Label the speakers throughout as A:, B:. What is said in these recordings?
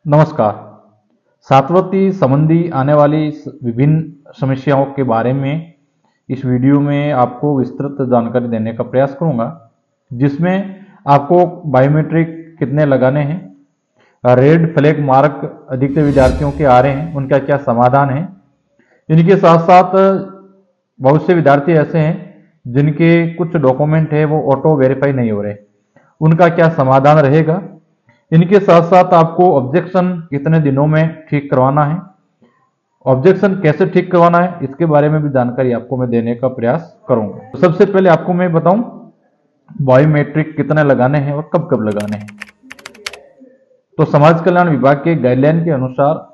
A: नमस्कार। छात्रवृत्ति संबंधी आने वाली विभिन्न समस्याओं के बारे में इस वीडियो में आपको विस्तृत जानकारी देने का प्रयास करूंगा, जिसमें आपको बायोमेट्रिक कितने लगाने हैं, रेड फ्लैग मार्क अधिकतर विद्यार्थियों के आ रहे हैं, उनका क्या समाधान है। इनके साथ साथ बहुत से विद्यार्थी ऐसे हैं जिनके कुछ डॉक्यूमेंट है वो ऑटो वेरीफाई नहीं हो रहे, उनका क्या समाधान रहेगा। इनके साथ साथ आपको ऑब्जेक्शन कितने दिनों में ठीक करवाना है, ऑब्जेक्शन कैसे ठीक करवाना है, इसके बारे में भी जानकारी आपको मैं देने का प्रयास करूंगा। सबसे पहले आपको मैं बताऊं बायोमेट्रिक कितने लगाने हैं और कब कब लगाने हैं। तो समाज कल्याण विभाग के गाइडलाइन के अनुसार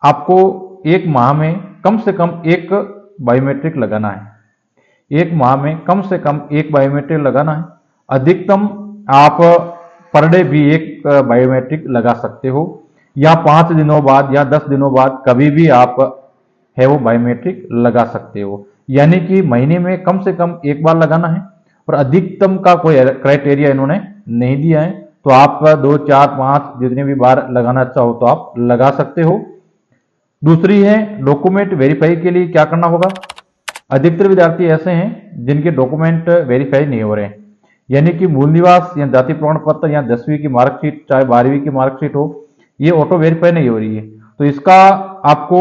A: आपको एक माह में कम से कम एक बायोमेट्रिक लगाना है। एक माह में कम से कम एक बायोमेट्रिक लगाना है। अधिकतम आप पर डे भी एक बायोमेट्रिक लगा सकते हो, या 5 दिनों बाद या 10 दिनों बाद कभी भी आप है वो बायोमेट्रिक लगा सकते हो। यानी कि महीने में कम से कम एक बार लगाना है, और अधिकतम का कोई क्राइटेरिया इन्होंने नहीं दिया है, तो आप 2, 4, 5 जितने भी बार लगाना चाहो तो आप लगा सकते हो। दूसरी है डॉक्यूमेंट वेरीफाई के लिए क्या करना होगा। अधिकतर विद्यार्थी ऐसे हैं जिनके डॉक्यूमेंट वेरीफाई नहीं हो रहे हैं, यानी कि मूल निवास या जाति प्रमाण पत्र या 10वीं की मार्कशीट चाहे 12वीं की मार्कशीट हो, ये ऑटो वेरीफाई नहीं हो रही है। तो इसका आपको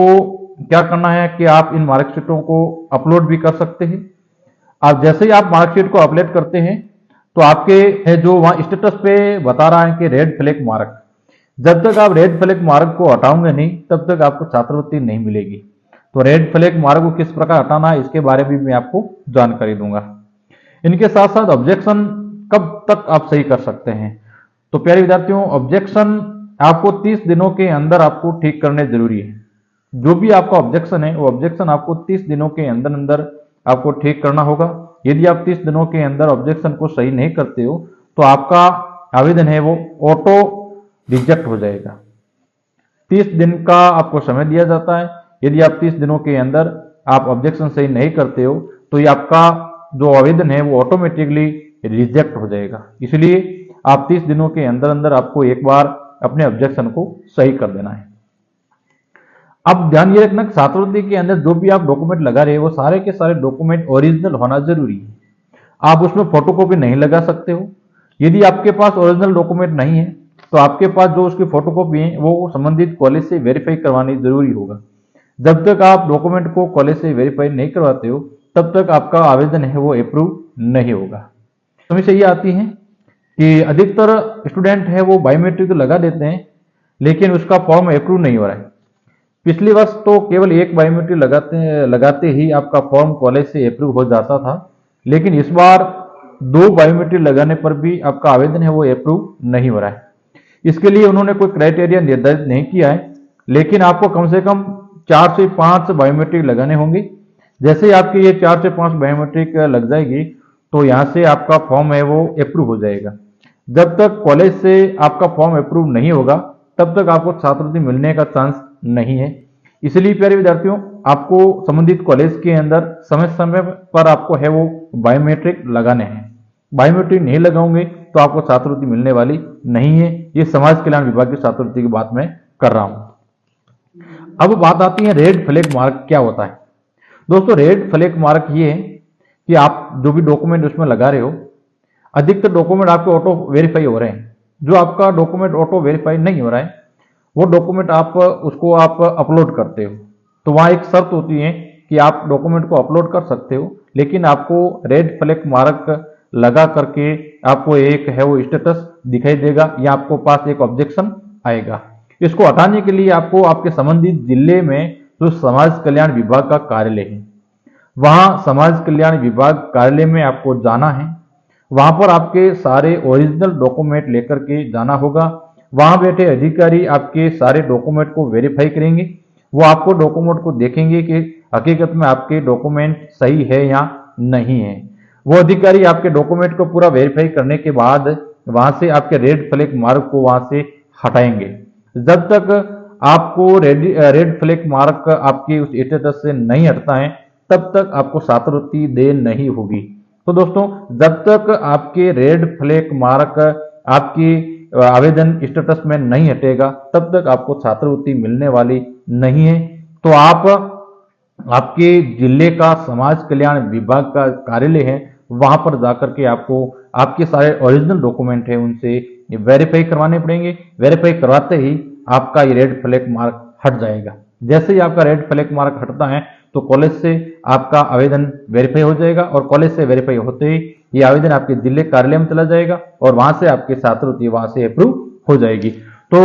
A: क्या करना है कि आप इन मार्कशीटों को अपलोड भी कर सकते हैं। आप जैसे ही आप मार्कशीट को अपलोड करते हैं तो आपके है जो वहां स्टेटस पे बता रहा है कि रेड फ्लैग मार्क, जब तक आप रेड फ्लैग मार्क को हटाओगे नहीं तब तक आपको छात्रवृत्ति नहीं मिलेगी। तो रेड फ्लैग मार्क को किस प्रकार हटाना है इसके बारे में मैं आपको जानकारी दूंगा। इनके साथ साथ ऑब्जेक्शन कब तक आप सही कर सकते हैं। तो प्यारे विद्यार्थियों, ऑब्जेक्शन आपको 30 दिनों के अंदर आपको ठीक करने जरूरी है। जो भी आपका ऑब्जेक्शन है वो ऑब्जेक्शन आपको 30 दिनों के अंदर अंदर आपको ठीक करना होगा। यदि आप 30 दिनों के अंदर ऑब्जेक्शन को सही नहीं करते हो तो आपका आवेदन है वो ऑटो रिजेक्ट हो जाएगा। 30 दिन का आपको समय दिया जाता है। यदि आप 30 दिनों के अंदर आप ऑब्जेक्शन सही नहीं करते हो तो ये आपका जो आवेदन है वो ऑटोमेटिकली रिजेक्ट हो जाएगा। इसलिए आप 30 दिनों के अंदर अंदर आपको एक बार अपने ऑब्जेक्शन को सही कर देना है। अब ध्यान ये रखना, छात्रवृत्ति के अंदर जो भी आप डॉक्यूमेंट लगा रहे हो वो सारे के सारे डॉक्यूमेंट ओरिजिनल होना जरूरी है। आप उसमें फोटोकॉपी नहीं लगा सकते हो। यदि आपके पास ओरिजिनल डॉक्यूमेंट नहीं है तो आपके पास जो उसकी फोटोकॉपी है वो संबंधित कॉलेज से वेरीफाई करवानी जरूरी होगा। जब तक आप डॉक्यूमेंट को कॉलेज से वेरीफाई नहीं करवाते हो तब तक आपका आवेदन है वो अप्रूव नहीं होगा। समस्या ये आती है कि अधिकतर स्टूडेंट है वो बायोमेट्रिक तो लगा देते हैं लेकिन उसका फॉर्म अप्रूव नहीं हो रहा है। पिछले वर्ष तो केवल एक बायोमेट्रिक लगाते ही आपका फॉर्म कॉलेज से अप्रूव हो जाता था, लेकिन इस बार 2 बायोमेट्रिक लगाने पर भी आपका आवेदन है वो अप्रूव नहीं हो रहा है। इसके लिए उन्होंने कोई क्राइटेरिया निर्धारित नहीं किया है, लेकिन आपको कम से कम 4 से 5 बायोमेट्रिक लगाने होंगे। जैसे ही आपकी ये 4 से 5 बायोमेट्रिक लग जाएगी तो यहाँ से आपका फॉर्म है वो अप्रूव हो जाएगा। जब तक कॉलेज से आपका फॉर्म अप्रूव नहीं होगा तब तक आपको छात्रवृत्ति मिलने का चांस नहीं है। इसलिए प्यारे विद्यार्थियों, आपको संबंधित कॉलेज के अंदर समय समय पर आपको है वो बायोमेट्रिक लगाने हैं। बायोमेट्रिक नहीं लगाओगे तो आपको छात्रवृत्ति मिलने वाली नहीं है। ये समाज कल्याण विभाग की छात्रवृत्ति की बात मैं कर रहा हूं। अब बात आती है रेड फ्लैग मार्क क्या होता है। दोस्तों, रेड फ्लैग मार्क ये है कि आप जो भी डॉक्यूमेंट उसमें लगा रहे हो, अधिकतर डॉक्यूमेंट आपके ऑटो वेरीफाई हो रहे हैं। जो आपका डॉक्यूमेंट ऑटो वेरीफाई नहीं हो रहा है वो डॉक्यूमेंट आप उसको आप अपलोड करते हो, तो वहां एक शर्त होती है कि आप डॉक्यूमेंट को अपलोड कर सकते हो, लेकिन आपको रेड फ्लैग मार्क लगा करके आपको एक है वो स्टेटस दिखाई देगा या आपको पास एक ऑब्जेक्शन आएगा। इसको हटाने के लिए आपको आपके संबंधित जिले में जो समाज कल्याण विभाग का कार्यालय है वहां समाज कल्याण विभाग कार्यालय में आपको जाना है। वहां पर आपके सारे ओरिजिनल डॉक्यूमेंट लेकर के जाना होगा। वहां बैठे अधिकारी आपके सारे डॉक्यूमेंट को वेरीफाई करेंगे। वो आपको डॉक्यूमेंट को देखेंगे कि हकीकत में आपके डॉक्यूमेंट सही है या नहीं है। वो अधिकारी आपके डॉक्यूमेंट को पूरा वेरीफाई करने के बाद वहां से आपके रेड फ्लैग मार्क को वहां से हटाएंगे। जब तक आपको रेड फ्लैग मार्क आपके उस स्टेटस से नहीं हटता है तब तक आपको छात्रवृत्ति दे नहीं होगी। तो दोस्तों, जब तक आपके रेड फ्लैग मार्क आपके आवेदन स्टेटस में नहीं हटेगा तब तक आपको छात्रवृत्ति मिलने वाली नहीं है। तो आप आपके जिले का समाज कल्याण विभाग का कार्यालय है, वहां पर जाकर के आपको आपके सारे ओरिजिनल डॉक्यूमेंट है उनसे वेरीफाई करवाने पड़ेंगे। वेरीफाई करवाते ही आपका ये रेड फ्लैग मार्क हट जाएगा। जैसे ही आपका रेड फ्लैग मार्क हटता है तो कॉलेज से आपका आवेदन वेरीफाई हो जाएगा और कॉलेज से वेरीफाई होते ही ये आवेदन आपके जिले कार्यालय में चला जाएगा और वहां से आपकी छात्रवृत्ति वहां से अप्रूव हो जाएगी। तो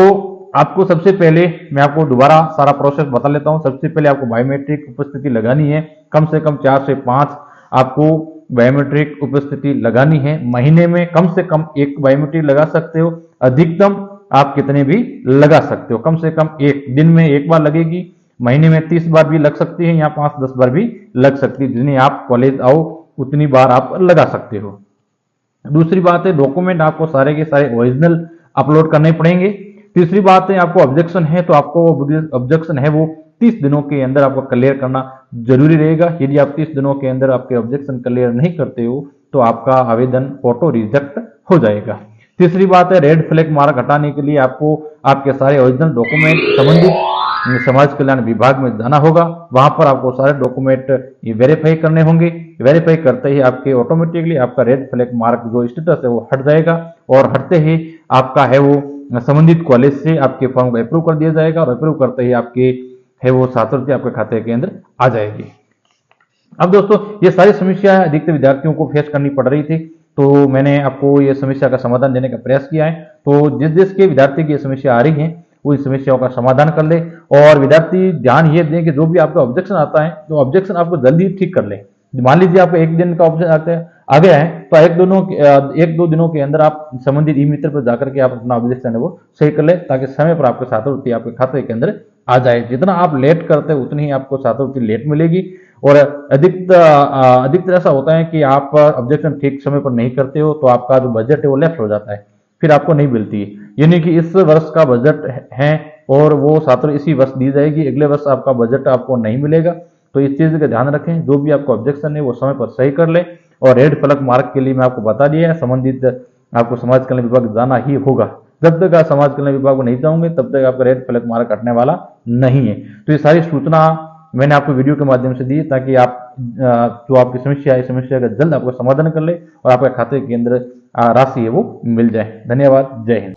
A: आपको सबसे पहले मैं आपको दोबारा सारा प्रोसेस बता लेता हूं। सबसे पहले आपको बायोमेट्रिक उपस्थिति लगानी है, कम से कम 4 से 5 आपको बायोमेट्रिक उपस्थिति लगानी है। महीने में कम से कम एक बायोमेट्रिक लगा सकते हो, अधिकतम आप कितने भी लगा सकते हो। कम से कम एक दिन में एक बार लगेगी, महीने में 30 बार भी लग सकती है या 5-10 बार भी लग सकती है। जितनी आप कॉलेज आओ उतनी बार आप लगा सकते हो। दूसरी बात है डॉक्यूमेंट आपको सारे के सारे ओरिजिनल अपलोड करने पड़ेंगे। तीसरी बात है आपको ऑब्जेक्शन है तो आपको ऑब्जेक्शन है वो 30 दिनों के अंदर आपको क्लियर करना जरूरी रहेगा। यदि आप 30 दिनों के अंदर आपके ऑब्जेक्शन क्लियर नहीं करते हो तो आपका आवेदन ऑटो रिजेक्ट हो जाएगा। तीसरी बात है रेड फ्लैग मार्क हटाने के लिए आपको आपके सारे ओरिजिनल डॉक्यूमेंट संबंधित समाज कल्याण विभाग में जाना होगा। वहां पर आपको सारे डॉक्यूमेंट वेरीफाई करने होंगे। वेरीफाई करते ही आपके ऑटोमेटिकली आपका रेड फ्लैग मार्क जो स्टेटस है वो हट जाएगा और हटते ही आपका है वो संबंधित कॉलेज से आपके फॉर्म को अप्रूव कर दिया जाएगा और अप्रूव करते ही आपके है वो छात्रवृत्ति आपके खाते के अंदर आ जाएगी। अब दोस्तों ये सारी समस्या अधिकतर विद्यार्थियों को फेस करनी पड़ रही थी, तो मैंने आपको ये समस्या का समाधान देने का प्रयास किया है। तो जिस जिस के विद्यार्थी की ये समस्या आ रही है वो इन समस्याओं का समाधान कर ले। और विद्यार्थी ध्यान ये दें कि जो भी आपका ऑब्जेक्शन आता है तो ऑब्जेक्शन आपको जल्दी ठीक कर ले। मान लीजिए आपको एक दिन का ऑब्जेक्शन आ गया है तो एक दो दिनों के अंदर आप संबंधित ई मित्र पर जाकर के आप अपना ऑब्जेक्शन है वो सही कर ले, ताकि समय पर आपके छात्रवृत्ति आपके खाते के अंदर आ जाए। जितना आप लेट करते हैं उतनी ही आपको छात्रवृत्ति लेट मिलेगी। और अधिकतर ऐसा होता है कि आप ऑब्जेक्शन ठीक समय पर नहीं करते हो तो आपका जो बजट है वो लेफ्ट हो जाता है, फिर आपको नहीं मिलती है। यानी कि इस वर्ष का बजट है और वो छात्र इसी वर्ष दी जाएगी, अगले वर्ष आपका बजट आपको नहीं मिलेगा। तो इस चीज का ध्यान रखें, जो भी आपका ऑब्जेक्शन है वो समय पर सही कर ले। और रेड फ्लैग मार्क के लिए मैं आपको बता दिया है, संबंधित आपको समाज कल्याण विभाग जाना ही होगा। जब तक आप समाज कल्याण विभाग को नहीं जाओगे तब तक आपका रेड फ्लैग मार्क हटने वाला नहीं है। तो ये सारी सूचना मैंने आपको वीडियो के माध्यम से दी ताकि आप जो आपकी समस्या है, समस्या का जल्द आपको समाधान कर ले और आपके खाते के अंदर राशि है वो मिल जाए। धन्यवाद। जय हिंद।